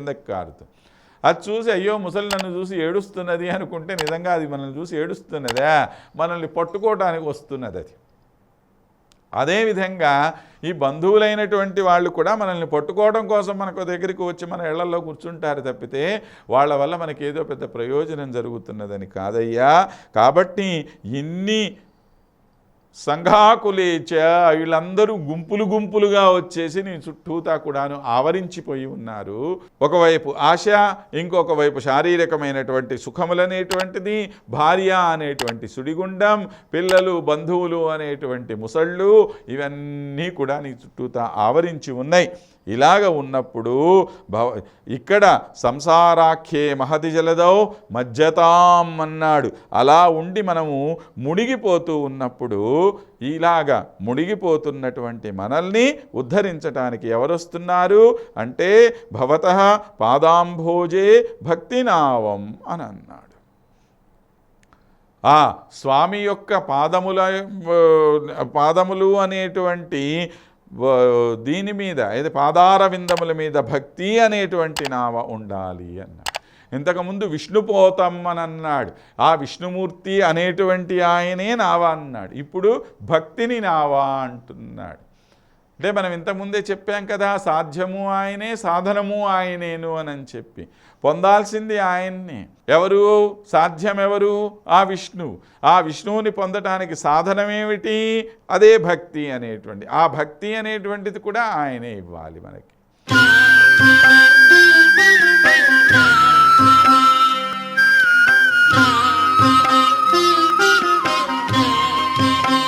కిందకి కారుతుంది. అది చూసి అయ్యో ముసలి నన్ను చూసి ఏడుస్తున్నది అనుకుంటే నిజంగా అది మనల్ని చూసి ఏడుస్తున్నదా, మనల్ని పట్టుకోవడానికి వస్తున్నది అది. అదేవిధంగా ఈ బంధువులైనటువంటి వాళ్ళు కూడా మనల్ని పట్టుకోవడం కోసం మనకు దగ్గరికి వచ్చి మన ఇళ్లలో కూర్చుంటారు తప్పితే వాళ్ళ వల్ల మనకి ఏదో పెద్ద ప్రయోజనం జరుగుతున్నదని కాదయ్యా. కాబట్టి ఇన్ని సంఘాకులేచ వీళ్ళందరూ గుంపులు గుంపులుగా వచ్చేసి నీ చుట్టూతా కూడాను ఆవరించిపోయి ఉన్నారు. ఒకవైపు ఆశ, ఇంకొక వైపు శారీరకమైనటువంటి సుఖములనేటువంటిది, భార్య అనేటువంటి సుడిగుండం, పిల్లలు బంధువులు అనేటువంటి ముసళ్ళు, ఇవన్నీ కూడా నీ చుట్టూతా ఆవరించి ఉన్నాయి. ఇలాగ ఉన్నప్పుడు ఇక్కడ సంసారాఖ్యే మహతి జలదౌ మజ్జతాం అన్నాడు. అలా ఉండి మనము మునిగిపోతూ ఉన్నప్పుడు ఇలాగా మునిగిపోతున్నటువంటి మనల్ని ఉద్ధరించటానికి ఎవరొస్తున్నారు అంటే భవతః పాదాంభోజే భక్తినావం అని అన్నాడు. ఆ స్వామి యొక్క పాదములు అనేటువంటి దీని మీద అయితే పాదార విందముల మీద భక్తి అనేటువంటి నావ ఉండాలి అన్నాడు. ఇంతకుముందు విష్ణుపోతం అని అన్నాడు. ఆ విష్ణుమూర్తి అనేటువంటి ఆయనే నావ అన్నాడు. ఇప్పుడు భక్తిని నావా అంటున్నాడు. అంటే మనం ఇంతకుముందే చెప్పాం కదా, సాధ్యము ఆయనే సాధనము ఆయనేను అని చెప్పి. పొందాల్సింది ఆయన్నే. ఎవరు సాధ్యం? ఎవరు? ఆ విష్ణువు. ఆ విష్ణువుని పొందటానికి సాధనమేమిటి? అదే భక్తి అనేటువంటి. ఆ భక్తి అనేటువంటిది కూడా ఆయనే ఇవ్వాలి మనకి.